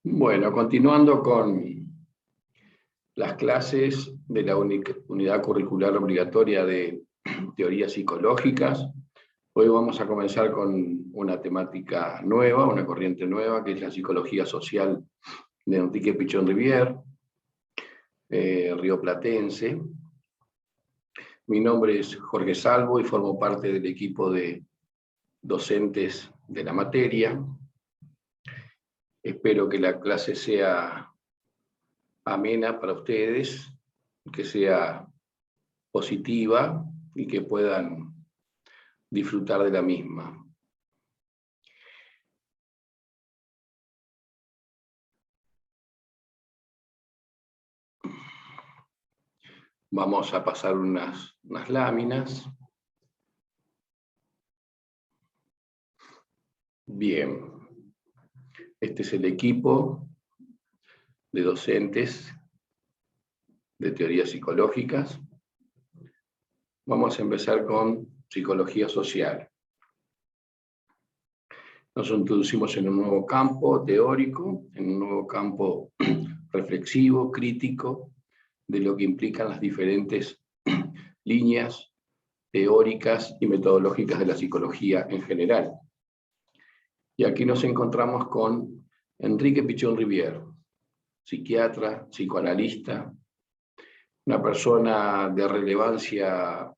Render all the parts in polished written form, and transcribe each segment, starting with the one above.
Bueno, continuando con las clases de la unidad curricular obligatoria de teorías psicológicas, hoy vamos a comenzar con una temática nueva, una corriente nueva, que es la psicología social de Enrique Pichón Rivière, rioplatense. Mi nombre es Jorge Salvo y formo parte del equipo de docentes de la materia. Espero que la clase sea amena para ustedes, que sea positiva y que puedan disfrutar de la misma. Vamos a pasar unas láminas. Bien, este es el equipo de docentes de teorías psicológicas. Vamos a empezar con psicología social. Nos introducimos en un nuevo campo teórico, en un nuevo campo reflexivo, crítico, de lo que implican las diferentes líneas teóricas y metodológicas de la psicología en general. Y aquí nos encontramos con Enrique Pichón Rivière, psiquiatra, psicoanalista, una persona de relevancia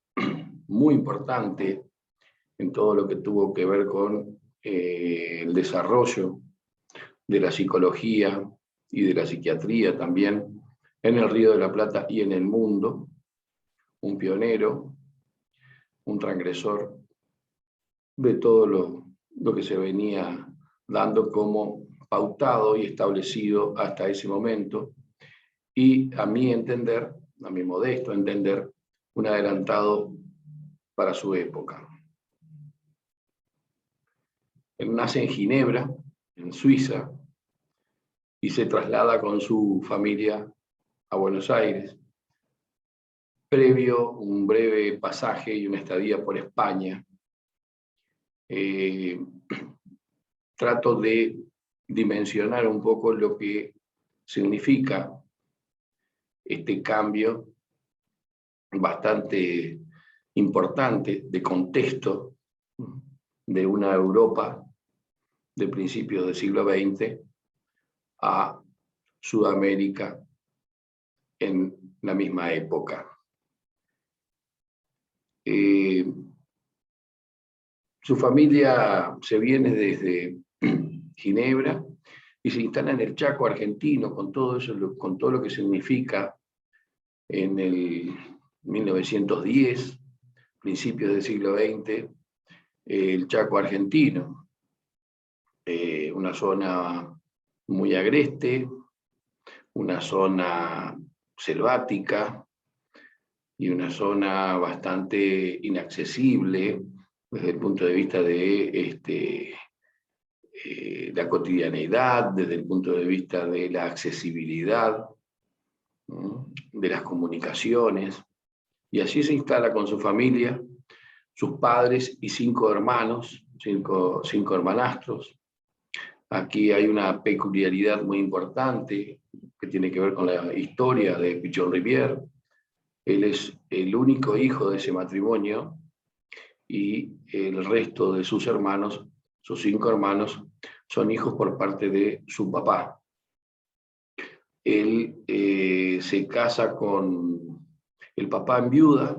muy importante en todo lo que tuvo que ver con el desarrollo de la psicología y de la psiquiatría también en el Río de la Plata y en el mundo, un pionero, un transgresor de todo lo que se venía dando como pautado y establecido hasta ese momento, y a mi entender, a mi modesto entender, un adelantado para su época. Él nace en Ginebra, en Suiza, y se traslada con su familia a Buenos Aires, previo un breve pasaje y una estadía por España. Trato de dimensionar un poco lo que significa este cambio bastante importante de contexto de una Europa de principios del siglo XX a Sudamérica en la misma época. Su familia se viene desde Ginebra y se instala en el Chaco argentino, con todo eso, con todo lo que significa en el 1910, principios del siglo XX, el Chaco argentino, una zona muy agreste, una zona selvática y una zona bastante inaccesible desde el punto de vista de la cotidianeidad, desde el punto de vista de la accesibilidad, de las comunicaciones, y allí se instala con su familia, sus padres y 5 hermanos, cinco hermanastros. Aquí hay una peculiaridad muy importante que tiene que ver con la historia de Pichón Rivière. Él es el único hijo de ese matrimonio y el resto de sus hermanos, sus 5 hermanos, son hijos por parte de su papá. Él se casa con el papá en viuda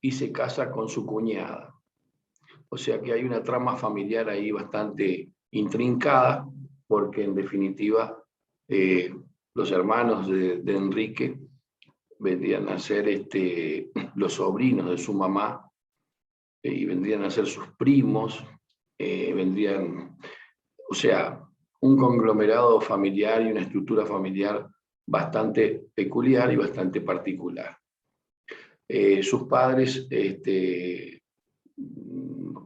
y se casa con su cuñada. O sea que hay una trama familiar ahí bastante intrincada, porque en definitiva los hermanos de Enrique vendrían a ser los sobrinos de su mamá, y vendrían a ser sus primos, o sea, un conglomerado familiar y una estructura familiar bastante peculiar y bastante particular. Sus padres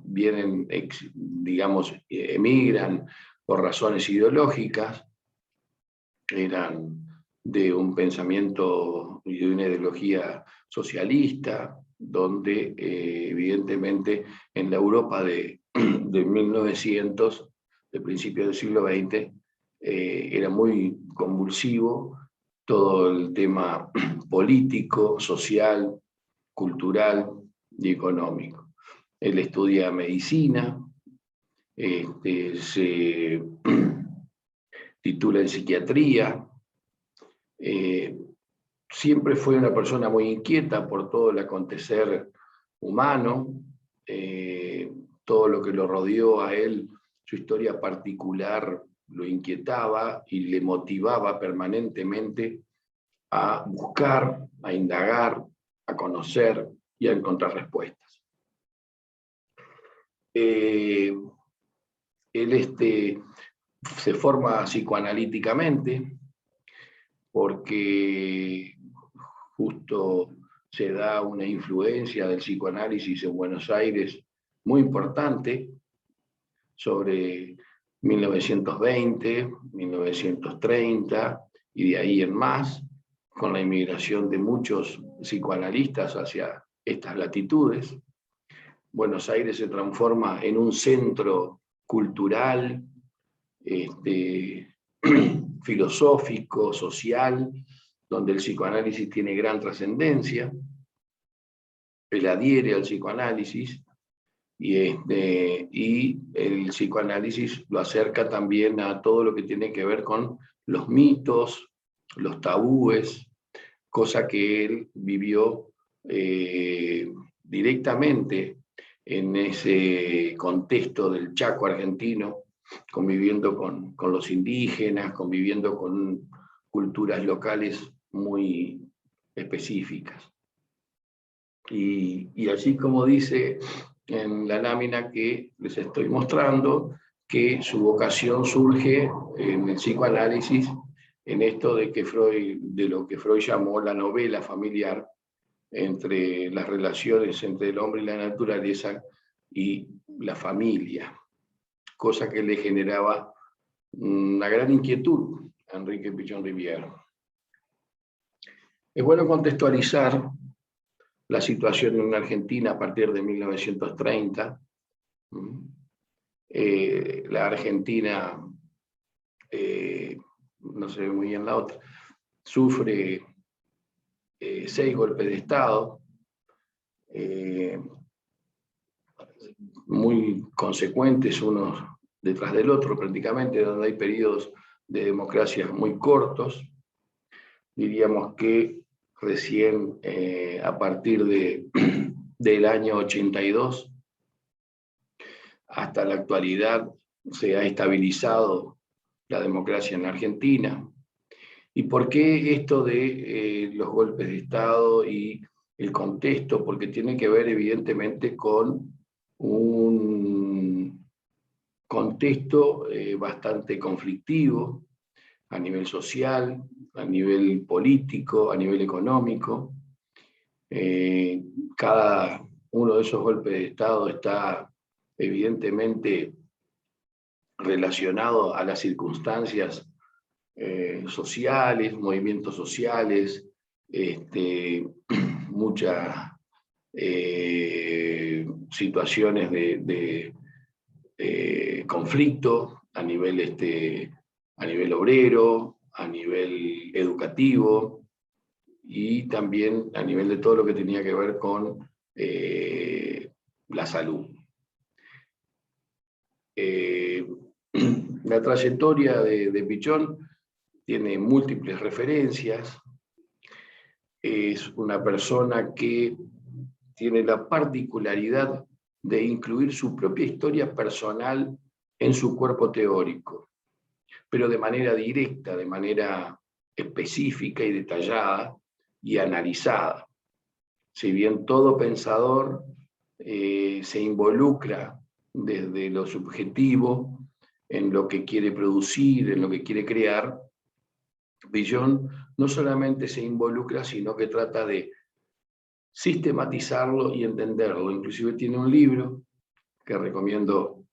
vienen, digamos, emigran por razones ideológicas, eran de un pensamiento y de una ideología socialista, donde evidentemente en la Europa de 1900, de principios del siglo XX, era muy convulsivo todo el tema político, social, cultural y económico. Él estudia medicina, se titula en psiquiatría, siempre fue una persona muy inquieta por todo el acontecer humano, todo lo que lo rodeó a él, su historia particular lo inquietaba y le motivaba permanentemente a buscar, a indagar, a conocer y a encontrar respuestas. Él se forma psicoanalíticamente porque justo se da una influencia del psicoanálisis en Buenos Aires muy importante sobre 1920, 1930 y de ahí en más, con la inmigración de muchos psicoanalistas hacia estas latitudes. Buenos Aires se transforma en un centro cultural, filosófico, social, donde el psicoanálisis tiene gran trascendencia. Él adhiere al psicoanálisis y el psicoanálisis lo acerca también a todo lo que tiene que ver con los mitos, los tabúes, cosa que él vivió directamente en ese contexto del Chaco argentino, conviviendo con los indígenas, conviviendo con culturas locales muy específicas. Y así como dice en la lámina que les estoy mostrando, que su vocación surge en el psicoanálisis, en esto de lo que Freud llamó la novela familiar, entre las relaciones entre el hombre y la naturaleza y la familia, cosa que le generaba una gran inquietud a Enrique Pichón Rivière. Es bueno contextualizar la situación en Argentina a partir de 1930. La Argentina, no se ve muy bien la otra, sufre 6 golpes de Estado, muy consecuentes unos detrás del otro prácticamente, donde hay periodos de democracia muy cortos. Diríamos que recién a partir del año 82 hasta la actualidad se ha estabilizado la democracia en Argentina. ¿Y por qué esto de los golpes de Estado y el contexto? Porque tiene que ver evidentemente con un contexto bastante conflictivo a nivel social, a nivel político, a nivel económico. Cada uno de esos golpes de Estado está evidentemente relacionado a las circunstancias sociales, movimientos sociales, muchas situaciones de conflicto a nivel obrero, a nivel educativo y también a nivel de todo lo que tenía que ver con la salud. La trayectoria de Pichón tiene múltiples referencias. Es una persona que tiene la particularidad de incluir su propia historia personal en su cuerpo teórico, pero de manera directa, de manera específica y detallada y analizada. Si bien todo pensador se involucra desde lo subjetivo en lo que quiere producir, en lo que quiere crear, Pichón no solamente se involucra, sino que trata de sistematizarlo y entenderlo. Inclusive tiene un libro que recomiendo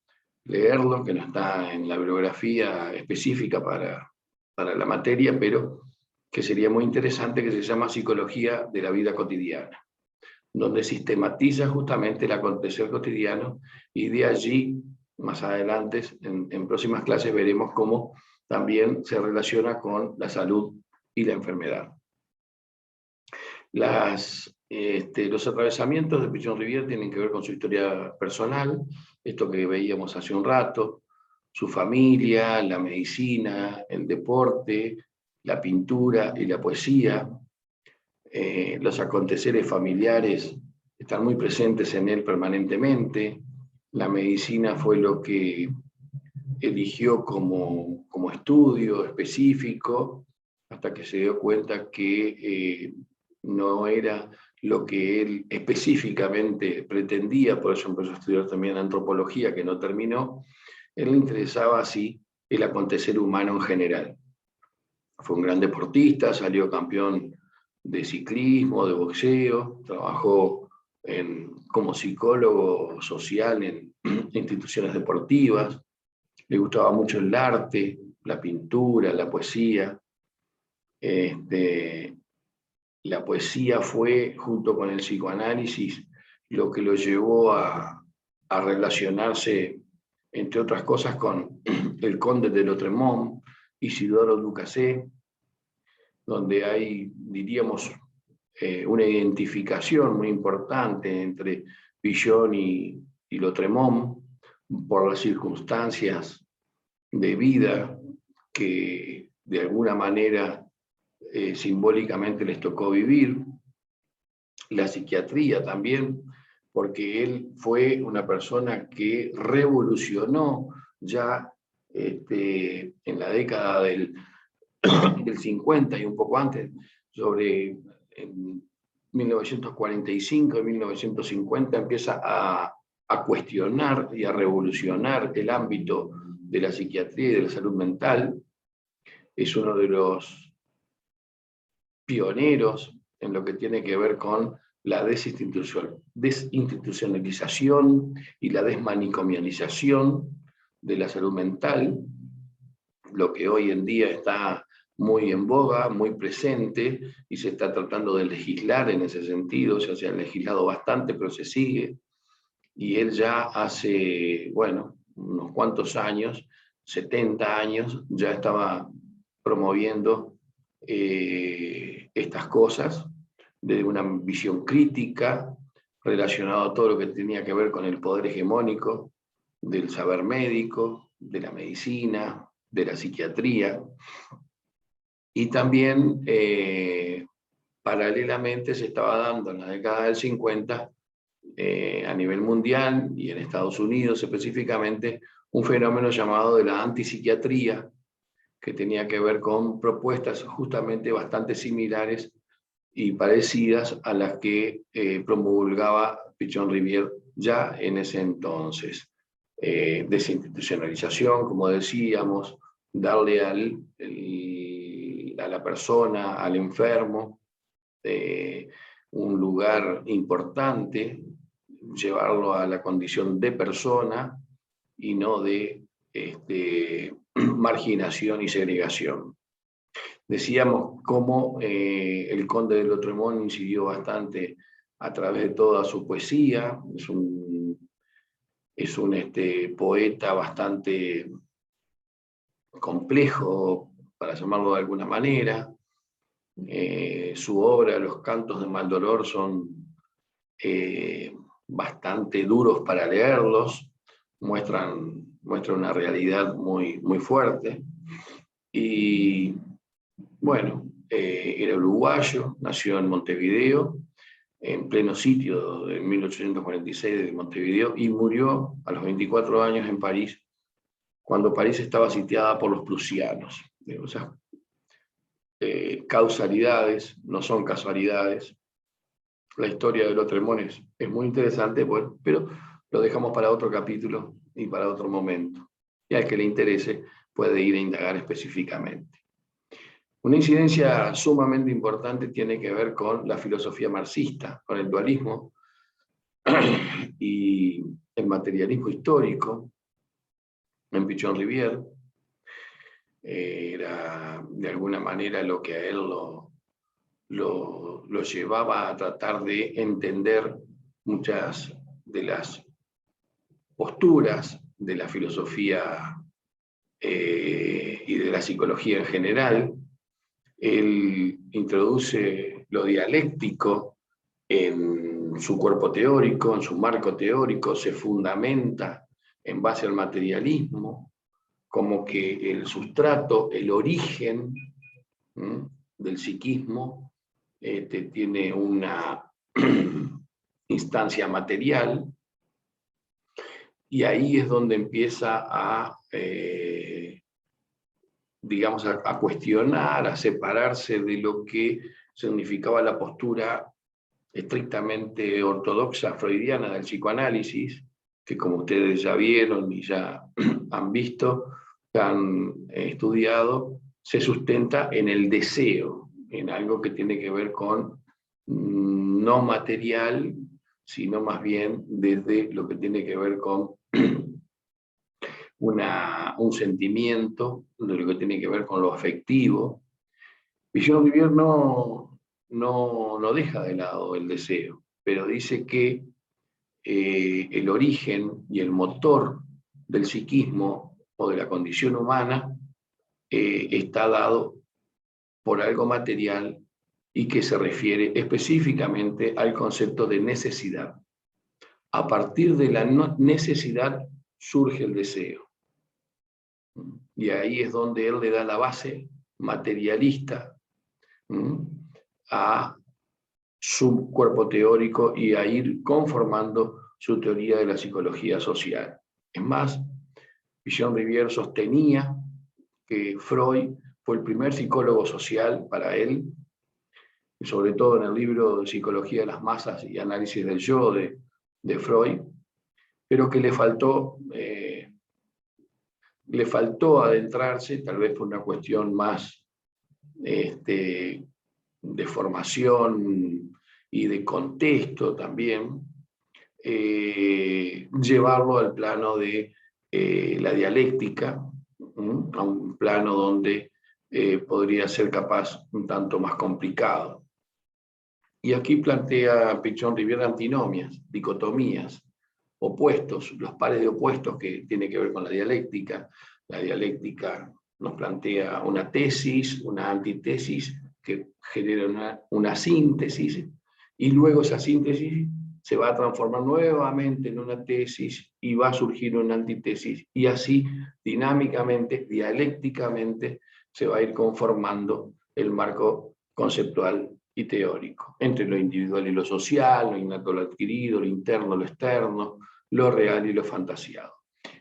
leerlo, que no está en la bibliografía específica para la materia, pero que sería muy interesante, que se llama Psicología de la Vida Cotidiana, donde sistematiza justamente el acontecer cotidiano, y de allí, más adelante, en próximas clases veremos cómo también se relaciona con la salud y la enfermedad. Los atravesamientos de Pichon-Rivière tienen que ver con su historia personal, esto que veíamos hace un rato, su familia, la medicina, el deporte, la pintura y la poesía. Los aconteceres familiares están muy presentes en él permanentemente. La medicina fue lo que eligió como estudio específico, hasta que se dio cuenta que no era lo que él específicamente pretendía, por eso empezó a estudiar también antropología, que no terminó. Él le interesaba así el acontecer humano en general. Fue un gran deportista, salió campeón de ciclismo, de boxeo, trabajó como psicólogo social en instituciones deportivas, le gustaba mucho el arte, la pintura, la poesía. La poesía fue, junto con el psicoanálisis, lo que lo llevó a relacionarse, entre otras cosas, con el conde de Lautréamont, Isidoro Ducasse, donde hay, diríamos, una identificación muy importante entre Villon y Lautréamont por las circunstancias de vida que de alguna manera simbólicamente les tocó vivir. La psiquiatría también, porque él fue una persona que revolucionó ya en la década del 50 y un poco antes, en 1945 y 1950 empieza a cuestionar y a revolucionar el ámbito de la psiquiatría y de la salud mental. Es uno de los pioneros en lo que tiene que ver con la desinstitucionalización y la desmanicomialización de la salud mental, lo que hoy en día está muy en boga, muy presente, y se está tratando de legislar en ese sentido. Ya se ha legislado bastante, pero se sigue. Y él ya hace, bueno, unos cuantos años, 70 años, ya estaba promoviendo estas cosas desde una visión crítica, relacionado a todo lo que tenía que ver con el poder hegemónico del saber médico, de la medicina, de la psiquiatría. Y también, paralelamente, se estaba dando en la década del 50, a nivel mundial y en Estados Unidos específicamente, un fenómeno llamado de la antipsiquiatría, que tenía que ver con propuestas justamente bastante similares y parecidas a las que promulgaba Pichon-Rivière ya en ese entonces. Desinstitucionalización, como decíamos, darle a la persona, al enfermo, un lugar importante, llevarlo a la condición de persona y no de marginación y segregación. Decíamos cómo el conde de Lautréamont incidió bastante a través de toda su poesía. Es un poeta bastante complejo, para llamarlo de alguna manera. Su obra, Los cantos de Maldoror, son bastante duros para leerlos, muestran una realidad muy, muy fuerte. Y bueno, era uruguayo, nació en Montevideo, en pleno sitio de 1846 de Montevideo, y murió a los 24 años en París, cuando París estaba sitiada por los prusianos. O sea, causalidades no son casualidades. La historia de Lautréamont es muy interesante, bueno, pero lo dejamos para otro capítulo y para otro momento. Y al que le interese puede ir a indagar específicamente. Una incidencia sumamente importante tiene que ver con la filosofía marxista, con el dualismo y el materialismo histórico en Pichon-Rivière. Era de alguna manera lo que a él lo llevaba a tratar de entender muchas de las posturas de la filosofía y de la psicología en general. Él introduce lo dialéctico en su cuerpo teórico, en su marco teórico, se fundamenta en base al materialismo, como que el sustrato, el origen del psiquismo tiene una instancia material, y ahí es donde empieza a, digamos, a cuestionar, a separarse de lo que significaba la postura estrictamente ortodoxa freudiana del psicoanálisis, que como ustedes ya vieron y ya han visto, han estudiado, se sustenta en el deseo, en algo que tiene que ver con no material, sino más bien desde lo que tiene que ver con un sentimiento, de lo que tiene que ver con lo afectivo. Pichon-Rivière no deja de lado el deseo, pero dice que el origen y el motor del psiquismo o de la condición humana está dado por algo material y que se refiere específicamente al concepto de necesidad. A partir de la necesidad surge el deseo. Y ahí es donde él le da la base materialista a su cuerpo teórico y a ir conformando su teoría de la psicología social. Es más, Pichon-Rivière sostenía que Freud fue el primer psicólogo social para él, y sobre todo en el libro de Psicología de las Masas y Análisis del Yo de Freud, pero que le faltó adentrarse, tal vez por una cuestión más de formación y de contexto también, llevarlo al plano de la dialéctica, a un plano donde podría ser capaz un tanto más complicado. Y aquí plantea Pichon-Rivière antinomias, dicotomías, opuestos, los pares de opuestos que tiene que ver con la dialéctica. La dialéctica nos plantea una tesis, una antitesis, que genera una síntesis, y luego esa síntesis se va a transformar nuevamente en una tesis y va a surgir una antítesis, y así dinámicamente, dialécticamente, se va a ir conformando el marco conceptual y teórico, entre lo individual y lo social, lo innato, lo adquirido, lo interno, lo externo, lo real y lo fantasiado.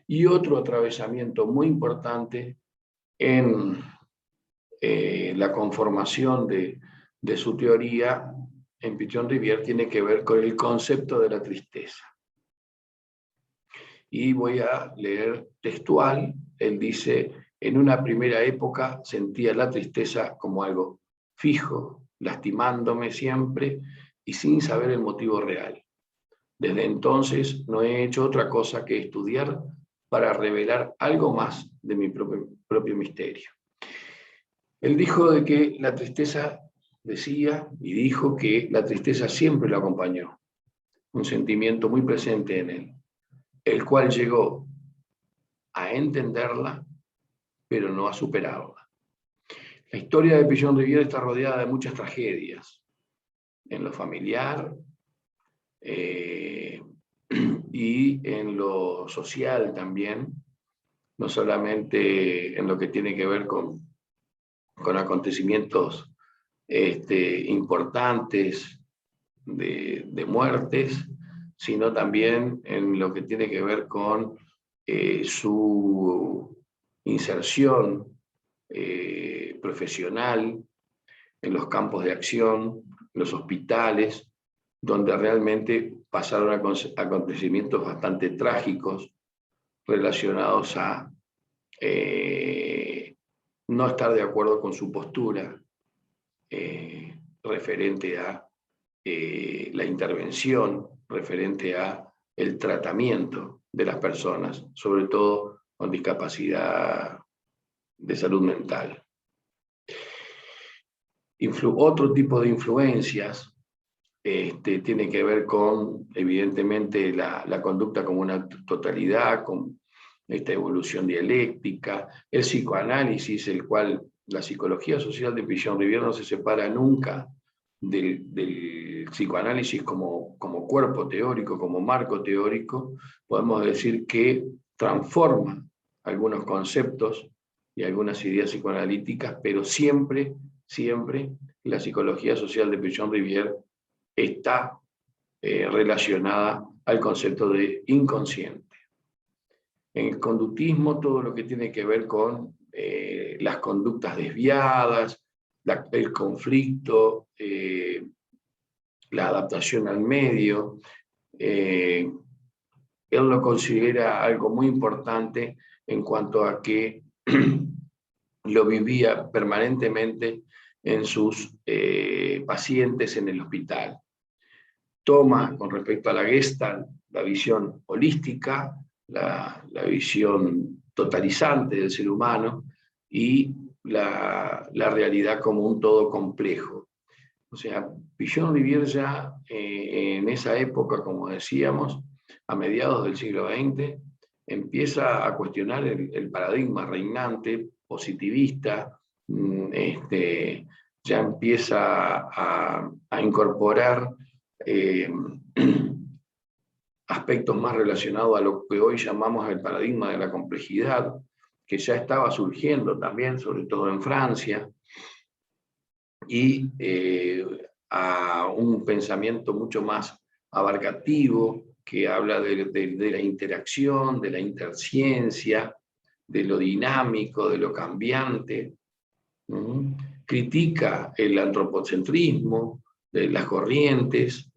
Y otro atravesamiento muy importante en la conformación de su teoría en Pichon-Rivière tiene que ver con el concepto de la tristeza. Y voy a leer textual. Él dice: en una primera época sentía la tristeza como algo fijo, lastimándome siempre y sin saber el motivo real. Desde entonces no he hecho otra cosa que estudiar para revelar algo más de mi propio misterio. Él dijo de que la tristeza, decía y dijo que la tristeza siempre lo acompañó, un sentimiento muy presente en él, el cual llegó a entenderla, pero no a superarla. La historia de Pichon-Rivière está rodeada de muchas tragedias, en lo familiar y en lo social también, no solamente en lo que tiene que ver con acontecimientos importantes de muertes, sino también en lo que tiene que ver con su inserción profesional en los campos de acción, en los hospitales, donde realmente pasaron acontecimientos bastante trágicos relacionados a no estar de acuerdo con su postura referente a la intervención, referente a el tratamiento de las personas, sobre todo con discapacidad de salud mental. Otro tipo de influencias tiene que ver con, evidentemente, la conducta como una totalidad, con esta evolución dialéctica, el psicoanálisis, el cual la psicología social de Pichon-Rivière no se separa nunca del psicoanálisis como cuerpo teórico, como marco teórico. Podemos decir que transforma algunos conceptos y algunas ideas psicoanalíticas, pero siempre la psicología social de Pichon-Rivière está relacionada al concepto de inconsciente. En el conductismo, todo lo que tiene que ver con las conductas desviadas, el conflicto, la adaptación al medio, él lo considera algo muy importante en cuanto a que lo vivía permanentemente en sus pacientes en el hospital. Toma, con respecto a la Gestalt, la visión holística, la visión totalizante del ser humano y la realidad como un todo complejo. O sea, Pichon-Rivière ya en esa época, como decíamos, a mediados del siglo XX, empieza a cuestionar el paradigma reinante, positivista, ya empieza a incorporar aspectos más relacionados a lo que hoy llamamos el paradigma de la complejidad, que ya estaba surgiendo también, sobre todo en Francia, y a un pensamiento mucho más abarcativo, que habla de la interacción, de la interciencia, de lo dinámico, de lo cambiante. Critica el antropocentrismo, de las corrientes,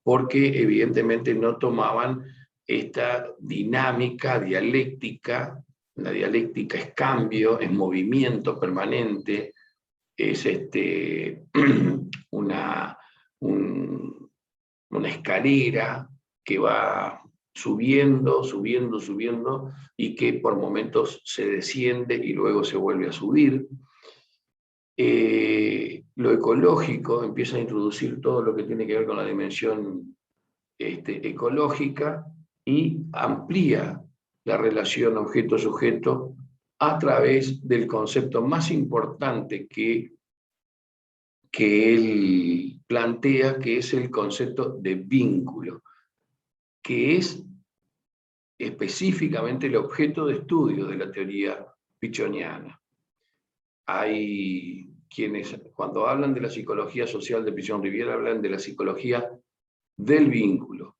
porque evidentemente no tomaban esta dinámica dialéctica. La dialéctica es cambio, es movimiento permanente, es una escalera que va subiendo, y que por momentos se desciende y luego se vuelve a subir. Lo ecológico empieza a introducir todo lo que tiene que ver con la dimensión ecológica y amplía la relación objeto-sujeto a través del concepto más importante que él plantea, que es el concepto de vínculo, que es específicamente el objeto de estudio de la teoría pichoniana. Hay quienes, cuando hablan de la psicología social de Pichon-Rivière, hablan de la psicología del vínculo.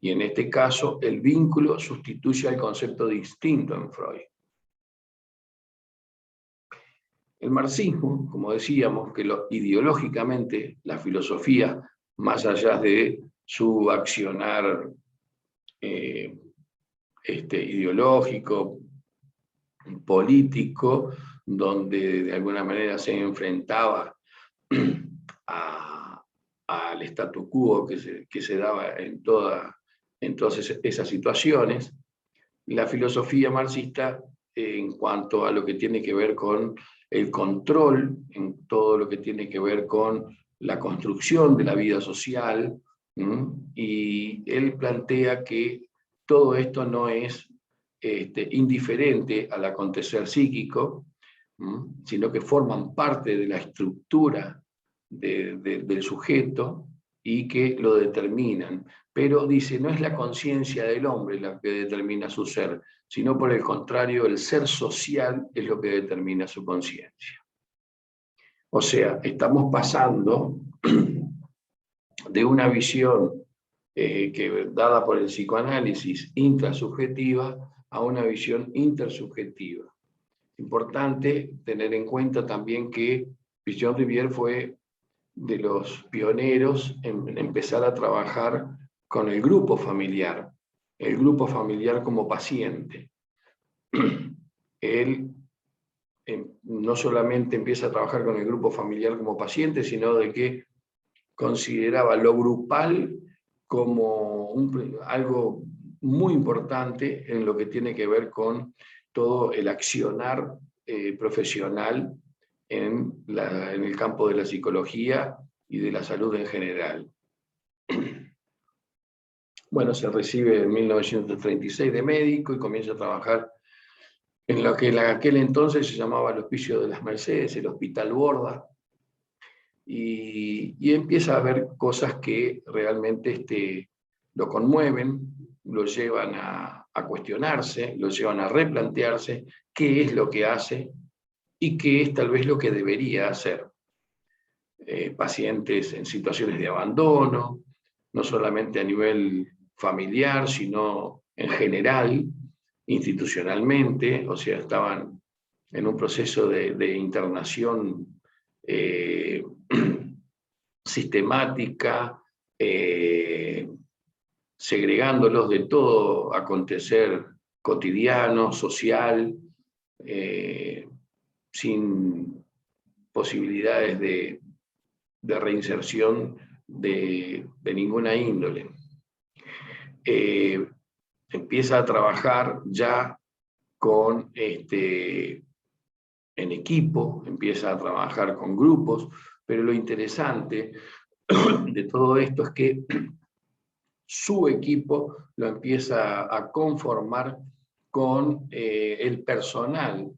Y en este caso, el vínculo sustituye al concepto distinto en Freud. El marxismo, como decíamos, que ideológicamente la filosofía, más allá de su accionar ideológico, político, donde de alguna manera se enfrentaba al statu quo que se daba en todas esas situaciones, la filosofía marxista, en cuanto a lo que tiene que ver con el control, en todo lo que tiene que ver con la construcción de la vida social, y él plantea que todo esto no es indiferente al acontecer psíquico, sino que forman parte de la estructura del sujeto y que lo determinan. Pero dice, no es la conciencia del hombre la que determina su ser, sino por el contrario, el ser social es lo que determina su conciencia. O sea, estamos pasando de una visión dada por el psicoanálisis intrasubjetiva a una visión intersubjetiva. Importante tener en cuenta también que Pichon-Rivière fue de los pioneros en empezar a trabajar con el grupo familiar como paciente. Él no solamente empieza a trabajar con el grupo familiar como paciente, sino de que consideraba lo grupal como algo muy importante en lo que tiene que ver con todo el accionar profesional en el campo de la psicología y de la salud en general. Bueno, se recibe en 1936 de médico y comienza a trabajar en lo que en aquel entonces se llamaba el Hospicio de las Mercedes, el Hospital Borda, y empieza a ver cosas que realmente lo conmueven, lo llevan a cuestionarse, lo llevan a replantearse qué es lo que hace y qué es tal vez lo que debería hacer. Pacientes en situaciones de abandono, no solamente a nivel familiar, sino en general, institucionalmente, o sea, estaban en un proceso de internación eh, sistemática, segregándolos de todo acontecer cotidiano, social, eh, sin posibilidades de reinserción de ninguna índole. Empieza a trabajar ya con en equipo, empieza a trabajar con grupos, pero lo interesante de todo esto es que su equipo lo empieza a conformar con el personal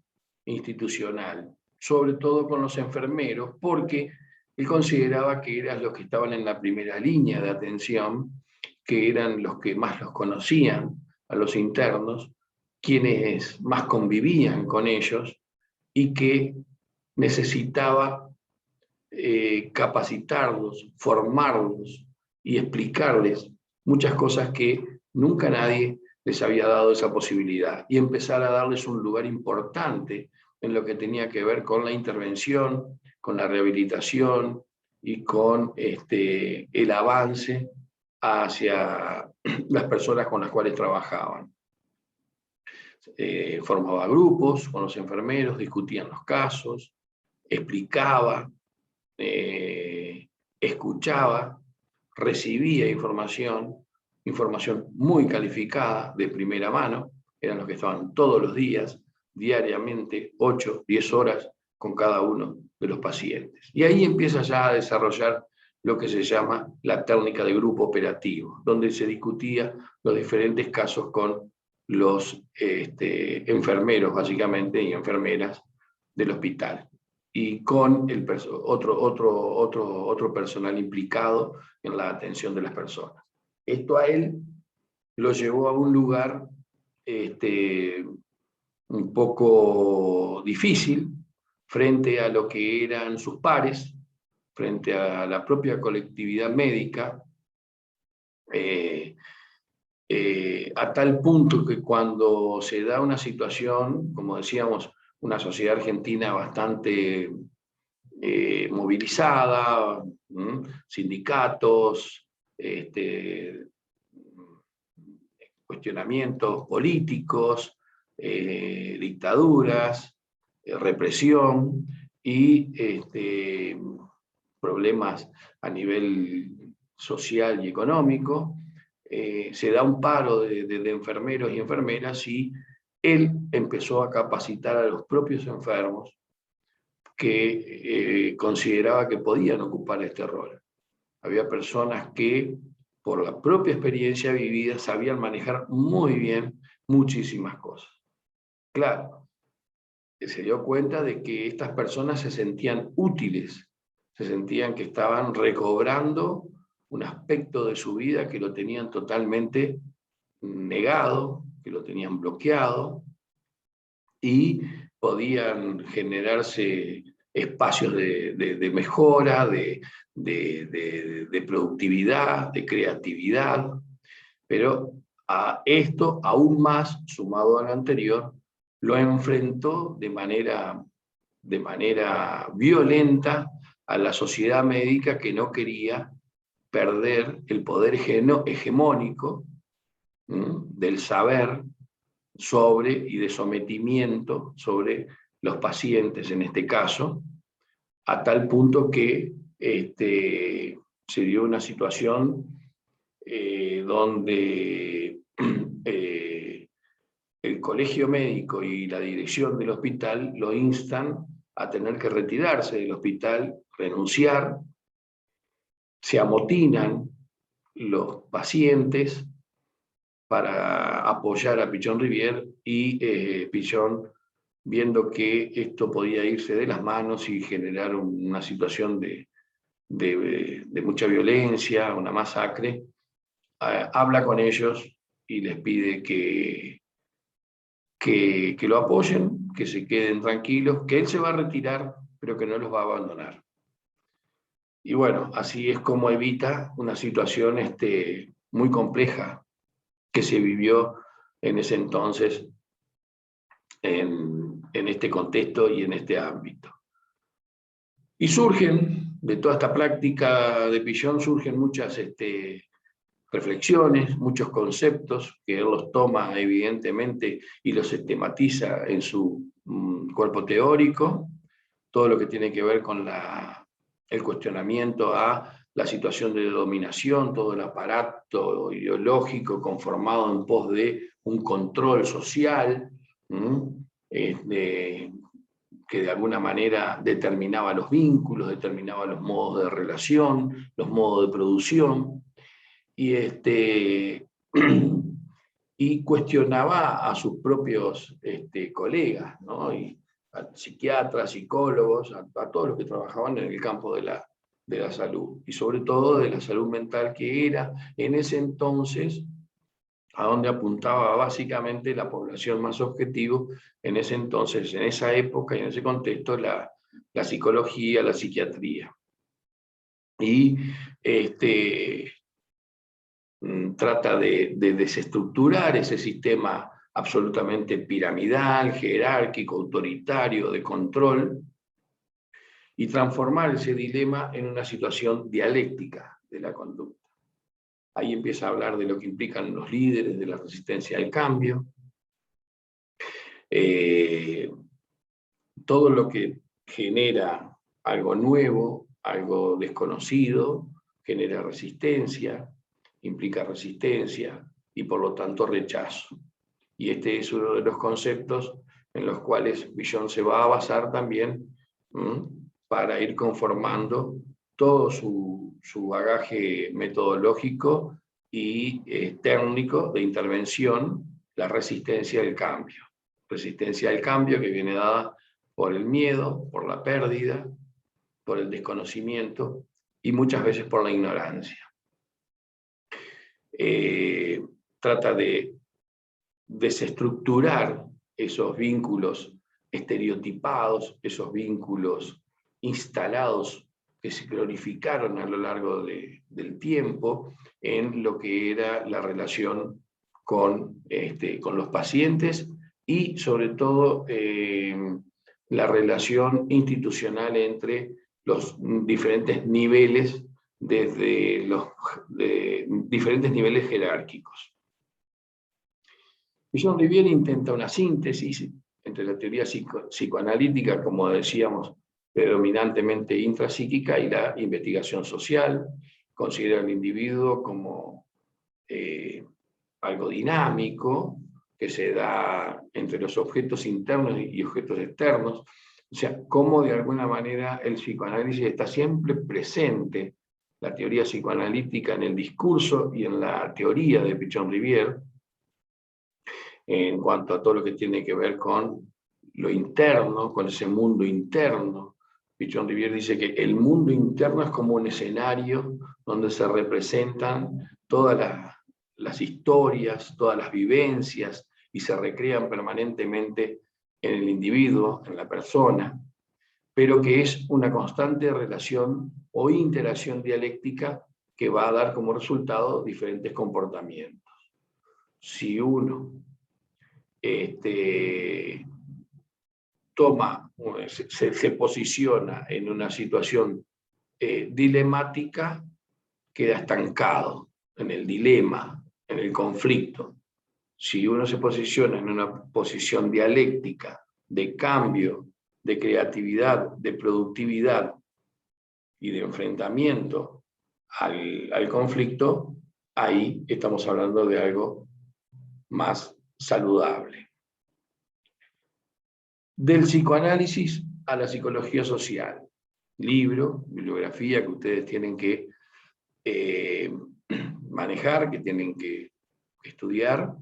institucional, sobre todo con los enfermeros, porque él consideraba que eran los que estaban en la primera línea de atención, que eran los que más los conocían a los internos, quienes más convivían con ellos y que necesitaba capacitarlos, formarlos y explicarles muchas cosas que nunca nadie les había dado esa posibilidad y empezar a darles un lugar importante en lo que tenía que ver con la intervención, con la rehabilitación y con el avance hacia las personas con las cuales trabajaban. Formaba grupos con los enfermeros, discutían los casos, explicaba, escuchaba, recibía información muy calificada, de primera mano, eran los que estaban todos los días, diariamente, 8, 10 horas con cada uno de los pacientes. Y ahí empieza ya a desarrollar lo que se llama la técnica de grupo operativo, donde se discutía los diferentes casos con los enfermeros, básicamente, y enfermeras del hospital, y con otro personal implicado en la atención de las personas. Esto a él lo llevó a un lugar un poco difícil frente a lo que eran sus pares, frente a la propia colectividad médica, a tal punto que cuando se da una situación, como decíamos, una sociedad argentina bastante movilizada, sindicatos, cuestionamientos políticos, dictaduras, represión y problemas a nivel social y económico. Se da un paro de enfermeros y enfermeras y él empezó a capacitar a los propios enfermos que consideraba que podían ocupar este rol. Había personas que, por la propia experiencia vivida, sabían manejar muy bien muchísimas cosas. Claro, se dio cuenta de que estas personas se sentían útiles, se sentían que estaban recobrando un aspecto de su vida que lo tenían totalmente negado, que lo tenían bloqueado, y podían generarse espacios de mejora, de productividad, de creatividad, pero a esto, aún más sumado al anterior, lo enfrentó de manera violenta a la sociedad médica, que no quería perder el poder hegemónico del saber sobre y de sometimiento sobre los pacientes en este caso, a tal punto que se dio una situación donde el colegio médico y la dirección del hospital lo instan a tener que retirarse del hospital, renunciar, se amotinan los pacientes para apoyar a Pichon Rivière, y Pichon, viendo que esto podía irse de las manos y generar una situación de mucha violencia, una masacre, habla con ellos y les pide que lo apoyen, que se queden tranquilos, que él se va a retirar, pero que no los va a abandonar. Y bueno, así es como evita una situación muy compleja que se vivió en ese entonces en este contexto y en este ámbito. Y surgen, de toda esta práctica de Pichon, surgen muchas reflexiones, muchos conceptos que él los toma evidentemente y los sistematiza en su cuerpo teórico, todo lo que tiene que ver con el cuestionamiento a la situación de dominación, todo el aparato ideológico conformado en pos de un control social, que de alguna manera determinaba los vínculos, determinaba los modos de relación, los modos de producción, y cuestionaba a sus propios colegas, ¿no? Y a psiquiatras, psicólogos, a todos los que trabajaban en el campo de la salud, y sobre todo de la salud mental, que era en ese entonces a donde apuntaba básicamente la población más objetivo, en ese entonces, en esa época y en ese contexto, la psicología, la psiquiatría. Y trata de desestructurar ese sistema absolutamente piramidal, jerárquico, autoritario, de control, y transformar ese dilema en una situación dialéctica de la conducta. Ahí empieza a hablar de lo que implican los líderes, de la resistencia al cambio, todo lo que genera algo nuevo, algo desconocido, genera resistencia, implica resistencia y por lo tanto rechazo. Y este es uno de los conceptos en los cuales Pichon se va a basar también para ir conformando todo su bagaje metodológico y técnico de intervención, la resistencia al cambio. Resistencia al cambio que viene dada por el miedo, por la pérdida, por el desconocimiento y muchas veces por la ignorancia. Trata de desestructurar esos vínculos estereotipados, esos vínculos instalados que se glorificaron a lo largo del tiempo en lo que era la relación con los pacientes y sobre todo la relación institucional entre los diferentes niveles, desde los diferentes niveles jerárquicos. Pichon Rivière intenta una síntesis entre la teoría psicoanalítica, como decíamos, predominantemente intrapsíquica, y la investigación social. Considera al individuo como algo dinámico, que se da entre los objetos internos y objetos externos. O sea, cómo de alguna manera el psicoanálisis está siempre presente, la teoría psicoanalítica, en el discurso y en la teoría de Pichon Rivière, en cuanto a todo lo que tiene que ver con lo interno, con ese mundo interno. Pichon Rivière dice que el mundo interno es como un escenario donde se representan todas las historias, todas las vivencias, y se recrean permanentemente en el individuo, en la persona, pero que es una constante relación o interacción dialéctica que va a dar como resultado diferentes comportamientos. Si uno se posiciona en una situación dilemática, queda estancado en el dilema, en el conflicto. Si uno se posiciona en una posición dialéctica de cambio, de creatividad, de productividad y de enfrentamiento al conflicto, ahí estamos hablando de algo más saludable. Del psicoanálisis a la psicología social. Libro, bibliografía que ustedes tienen que manejar, que tienen que estudiar.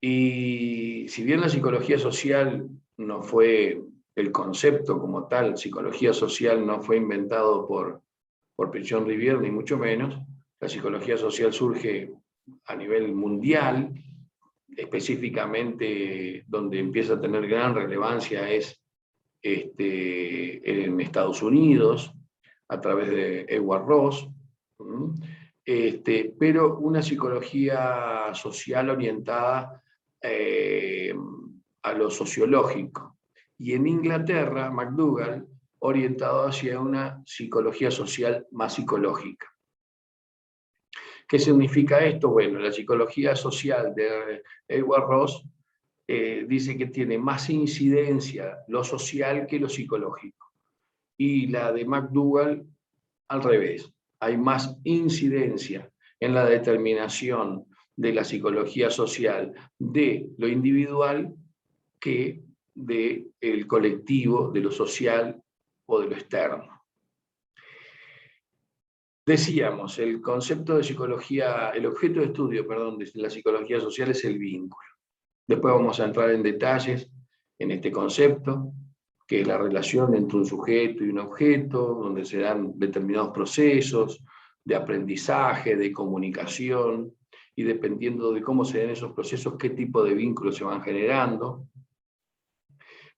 Y si bien la psicología social no fue el concepto como tal, psicología social no fue inventado por Pichon-Rivière, ni mucho menos, la psicología social surge a nivel mundial, específicamente donde empieza a tener gran relevancia es en Estados Unidos, a través de Edward Ross, pero una psicología social orientada a lo sociológico. Y en Inglaterra, McDougall, orientado hacia una psicología social más psicológica. ¿Qué significa esto? Bueno, la psicología social de Edward Ross dice que tiene más incidencia lo social que lo psicológico. Y la de McDougall, al revés. Hay más incidencia en la determinación de la psicología social de lo individual que del colectivo, de lo social o de lo externo. Decíamos, el concepto de psicología, el objeto de estudio, perdón, de la psicología social es el vínculo. Después vamos a entrar en detalles en este concepto, que es la relación entre un sujeto y un objeto, donde se dan determinados procesos de aprendizaje, de comunicación, y dependiendo de cómo se den esos procesos, qué tipo de vínculos se van generando.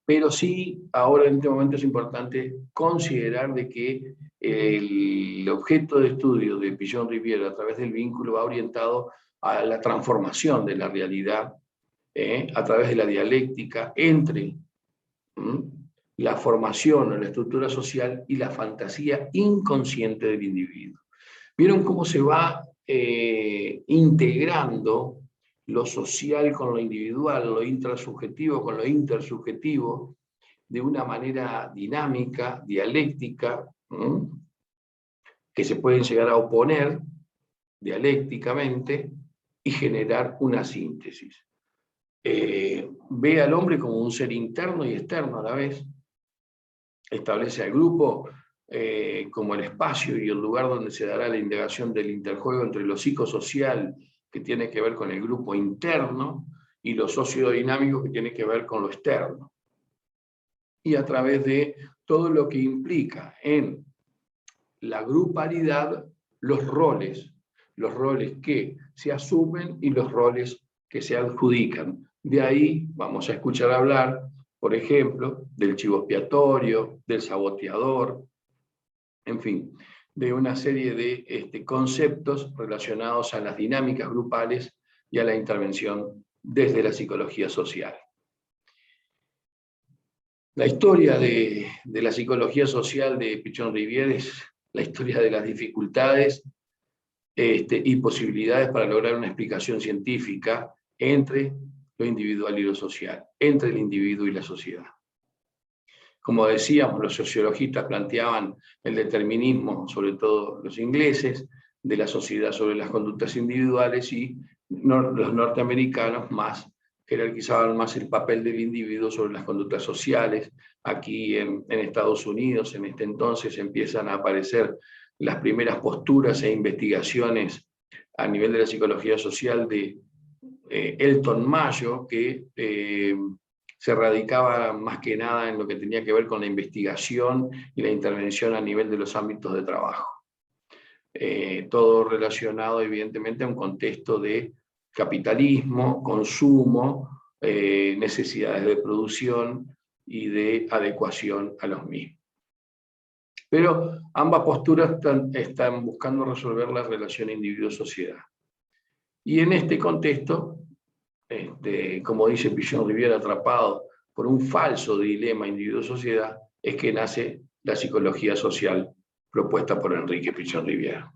Pero sí, ahora en este momento es importante considerar de que el objeto de estudio de Pichon-Rivière a través del vínculo va orientado a la transformación de la realidad a través de la dialéctica entre la formación o la estructura social y la fantasía inconsciente del individuo. ¿Vieron cómo se va integrando lo social con lo individual, lo intrasubjetivo con lo intersubjetivo, de una manera dinámica, dialéctica, que se pueden llegar a oponer dialécticamente y generar una síntesis? Ve al hombre como un ser interno y externo a la vez, establece al grupo como el espacio y el lugar donde se dará la indagación del interjuego entre lo psicosocial, que tiene que ver con el grupo interno, y lo sociodinámico, que tiene que ver con lo externo. Y a través de todo lo que implica en la grupalidad los roles que se asumen y los roles que se adjudican. De ahí vamos a escuchar hablar, por ejemplo, del chivo expiatorio, del saboteador, en fin, de una serie de conceptos relacionados a las dinámicas grupales y a la intervención desde la psicología social. La historia de la psicología social de Pichon-Rivière es la historia de las dificultades y posibilidades para lograr una explicación científica entre lo individual y lo social, entre el individuo y la sociedad. Como decíamos, los sociologistas planteaban el determinismo, sobre todo los ingleses, de la sociedad sobre las conductas individuales, y los norteamericanos más jerarquizaban más el papel del individuo sobre las conductas sociales. Aquí en Estados Unidos, en este entonces, empiezan a aparecer las primeras posturas e investigaciones a nivel de la psicología social de Elton Mayo, que se radicaba más que nada en lo que tenía que ver con la investigación y la intervención a nivel de los ámbitos de trabajo. Todo relacionado evidentemente a un contexto de capitalismo, consumo, necesidades de producción y de adecuación a los mismos. Pero ambas posturas están buscando resolver la relación individuo-sociedad. Y en este contexto, como dice Pichon-Rivière, atrapado por un falso dilema individuo-sociedad, es que nace la psicología social propuesta por Enrique Pichon-Rivière.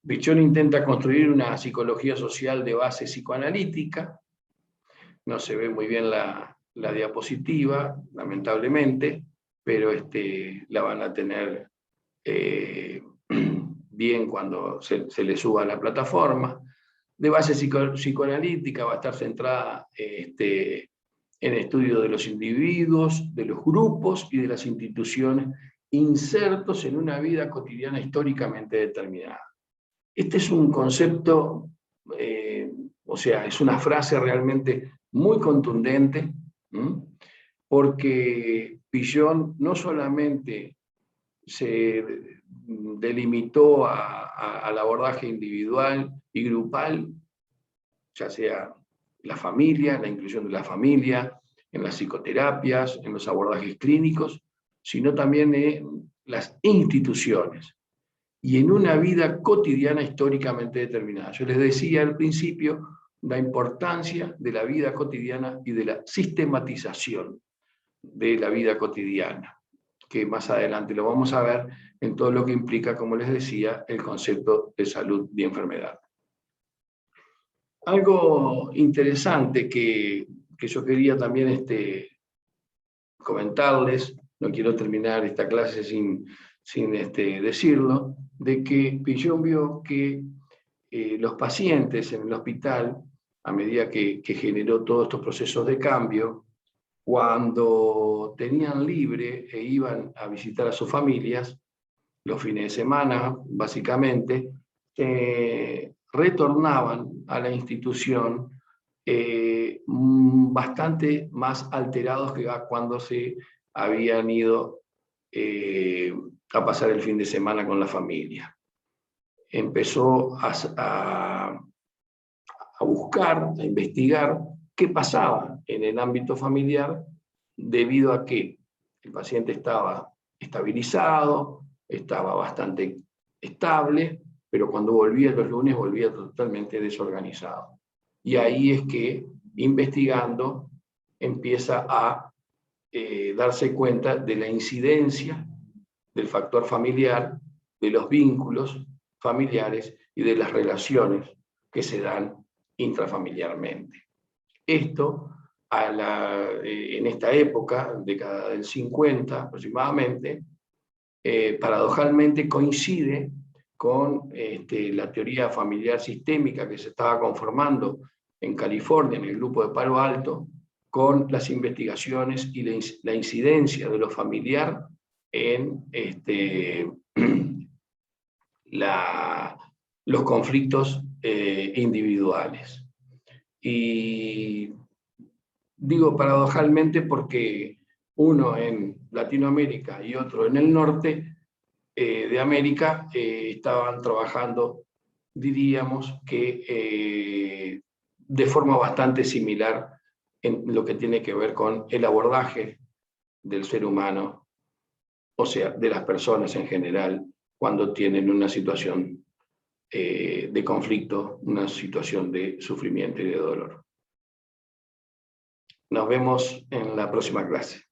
Pichon intenta construir una psicología social de base psicoanalítica. No se ve muy bien la diapositiva, lamentablemente, pero la van a tener bien cuando se le suba a la plataforma. De base psicoanalítica va a estar centrada en estudio de los individuos, de los grupos y de las instituciones insertos en una vida cotidiana históricamente determinada. Este es un concepto, o sea, es una frase realmente muy contundente, porque Pillon no solamente se delimitó al abordaje individual y grupal, ya sea la familia, la inclusión de la familia, en las psicoterapias, en los abordajes clínicos, sino también en las instituciones y en una vida cotidiana históricamente determinada. Yo les decía al principio la importancia de la vida cotidiana y de la sistematización de la vida cotidiana, que más adelante lo vamos a ver en todo lo que implica, como les decía, el concepto de salud y enfermedad. Algo interesante que yo quería también comentarles, no quiero terminar esta clase sin decirlo, de que Pillon vio que los pacientes en el hospital, a medida que generó todos estos procesos de cambio, cuando tenían libre e iban a visitar a sus familias, los fines de semana, básicamente, retornaban a la institución bastante más alterados que cuando se habían ido a pasar el fin de semana con la familia. Empezó a buscar, a investigar qué pasaba en el ámbito familiar, debido a que el paciente estaba estabilizado, estaba bastante estable, pero cuando volvía los lunes volvía totalmente desorganizado. Y ahí es que, investigando, empieza a darse cuenta de la incidencia del factor familiar, de los vínculos familiares y de las relaciones que se dan intrafamiliarmente. Esto, en esta época, década del 50 aproximadamente, paradojalmente coincide con la teoría familiar sistémica que se estaba conformando en California, en el grupo de Palo Alto, con las investigaciones y la incidencia de lo familiar en los conflictos individuales. Y digo paradojalmente porque uno en Latinoamérica y otro en el norte de América estaban trabajando, diríamos que de forma bastante similar en lo que tiene que ver con el abordaje del ser humano, o sea, de las personas en general, cuando tienen una situación de conflicto, una situación de sufrimiento y de dolor. Nos vemos en la próxima clase.